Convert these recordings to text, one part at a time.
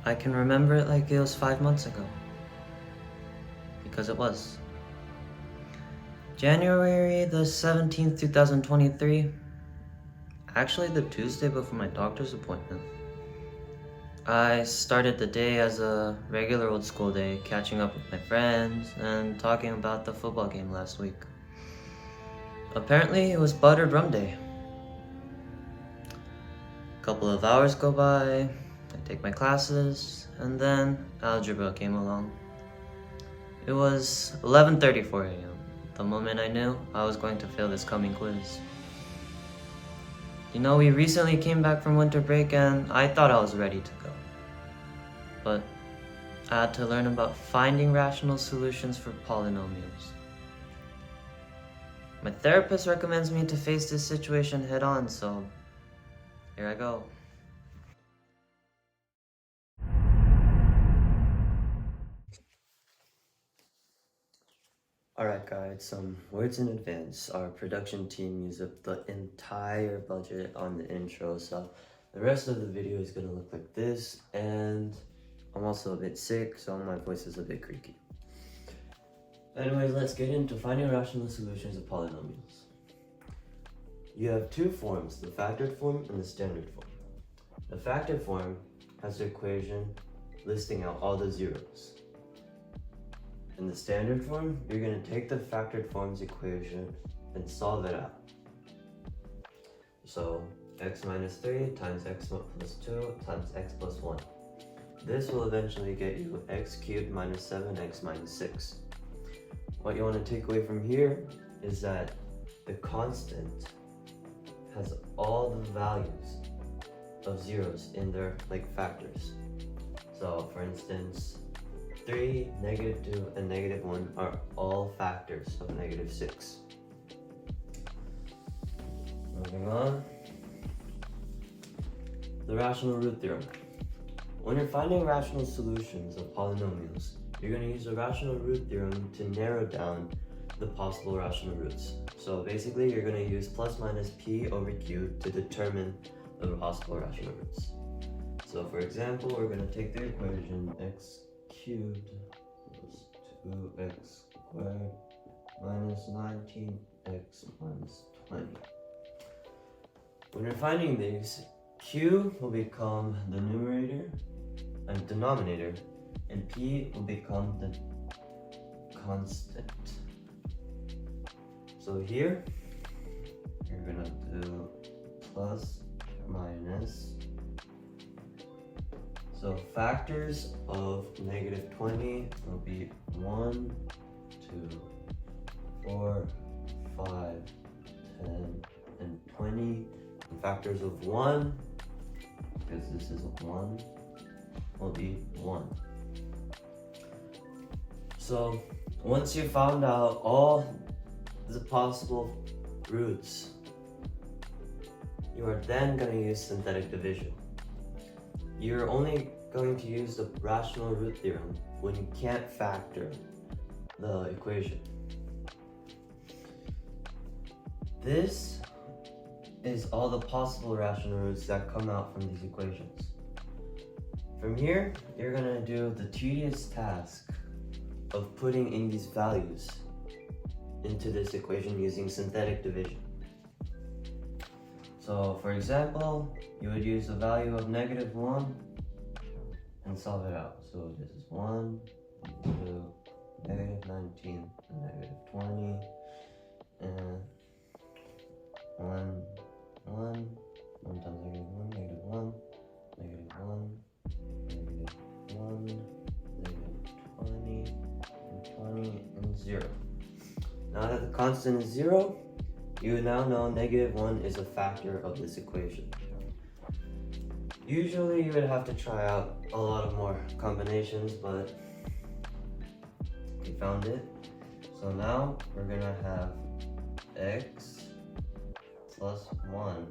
I can remember it like it was 5 months ago. Because it was. January the 17th, 2023. Actually, the Tuesday before my doctor's appointment. I started the day as a regular old school day, catching up with my friends and talking about the football game last week. Apparently, it was buttered rum day. A couple of hours go by, I take my classes, and then algebra came along. It was 11:34 a.m. the moment I knew I was going to fail this coming quiz. You know, we recently came back from winter break and I thought I was ready to go. But I had to learn about finding rational solutions for polynomials. My therapist recommends me to face this situation head on, so here I go. Alright guys, some words in advance. Our production team used up the entire budget on the intro, so the rest of the video is gonna look like this, and I'm also a bit sick, so my voice is a bit creaky. Anyways, let's get into finding rational solutions of polynomials. You have two forms, the factored form and the standard form. The factored form has the equation listing out all the zeros. In the standard form, you're going to take the factored form's equation and solve it out. So x minus 3 times x plus 2 times x plus 1. This will eventually get you x cubed minus 7x minus 6. What you want to take away from here is that the constant has all the values of zeros in their factors. So for instance, 3, -2, and -1 are all factors of -6. Moving on. The rational root theorem. When you're finding rational solutions of polynomials, you're going to use the rational root theorem to narrow down the possible rational roots. So basically, you're going to use plus minus p over q to determine the possible rational roots. So for example, we're going to take the equation x cubed plus 2x squared minus 19x minus 20. When you're finding these, q will become the numerator and denominator, and p will become the constant. So here, you're gonna do plus minus. So factors of -20 will be 1, 2, 4, 5, 10, and 20. And factors of 1, because this is 1, will be 1. So once you found out all the possible roots, you are then going to use synthetic division. You're only going to use the rational root theorem when you can't factor the equation. This is all the possible rational roots that come out from these equations. From here, you're going to do the tedious task of putting in these values into this equation using synthetic division. So for example, you would use the value of -1 and solve it out. So this is 1, 2, -19, -20, and 1, 1, 1 times -1, -1, -1, -1, -20, and 20, and 0. Now that the constant is 0, you now know -1 is a factor of this equation. Usually you would have to try out a lot of more combinations, but we found it. So now we're gonna have x plus 1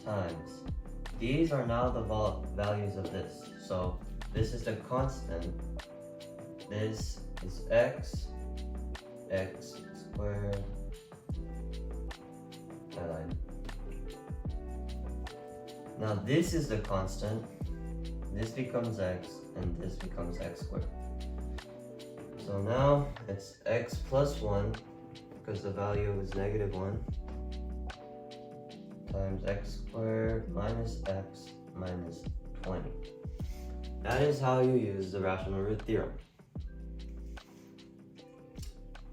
times. These are now the values of this. So this is the constant. This is x squared. Now this is the constant, this becomes x, and this becomes x squared. So now it's x plus 1, because the value is -1, times x squared minus x minus 20. That is how you use the rational root theorem.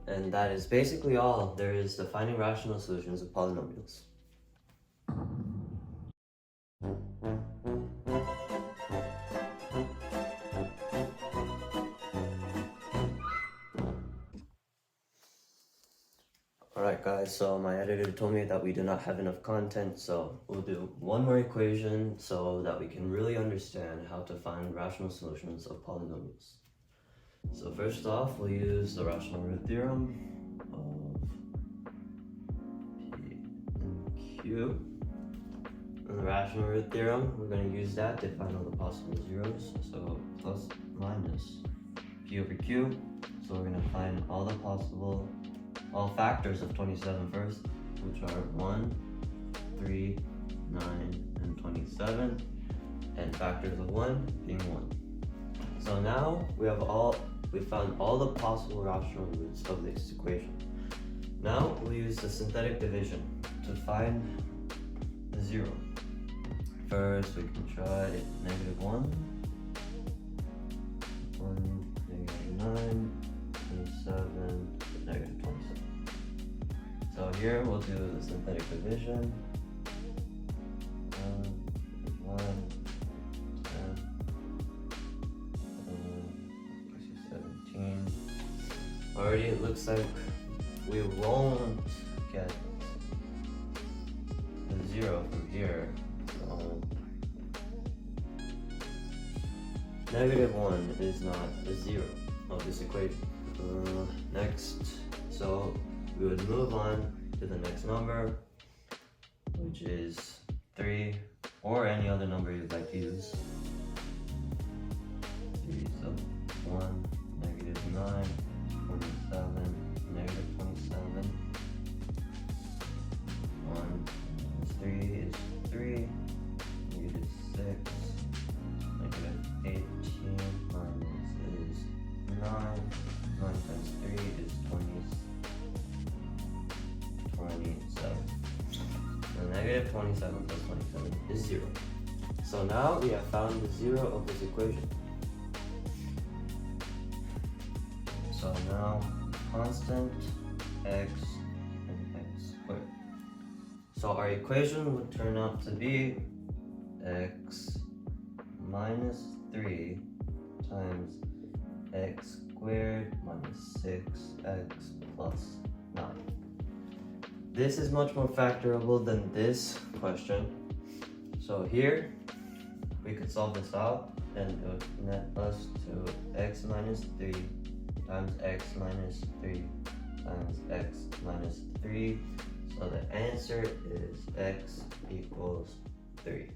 And that is basically all there is to finding rational solutions of polynomials. Alright guys, so my editor told me that we do not have enough content, so we'll do one more equation so that we can really understand how to find rational solutions of polynomials. So first off, we'll use the rational root theorem of P and Q. And the rational root theorem, we're going to use that to find all the possible zeros. So plus minus P over Q. So we're going to find all factors of 27 first, which are 1, 3, 9, and 27, and factors of 1 being 1. So now we found all the possible rational roots of this equation. Now we'll use the synthetic division to find the zero. First we can try -1, -9, 27, -27. So here we'll do the synthetic division. 1, 10, 17. Already it looks like we won't get the zero from here. So -1 is not the zero of this equation. Next, so we would move on to the next number, which is 3, or any other number you'd like to use. 3, so 1, -9, 27, -27. 1 minus 3 is 3, -6, -18 minus is 9, 9 times 3 is 27. So -27 plus 27 is 0. So now we have found the zero of this equation. So now constant x and x squared. So our equation would turn out to be x minus 3 times x squared minus 6x plus 9. This is much more factorable than this question. So here, we could solve this out, and it would net us to x minus 3 times x minus 3 times x minus 3. So the answer is x equals 3.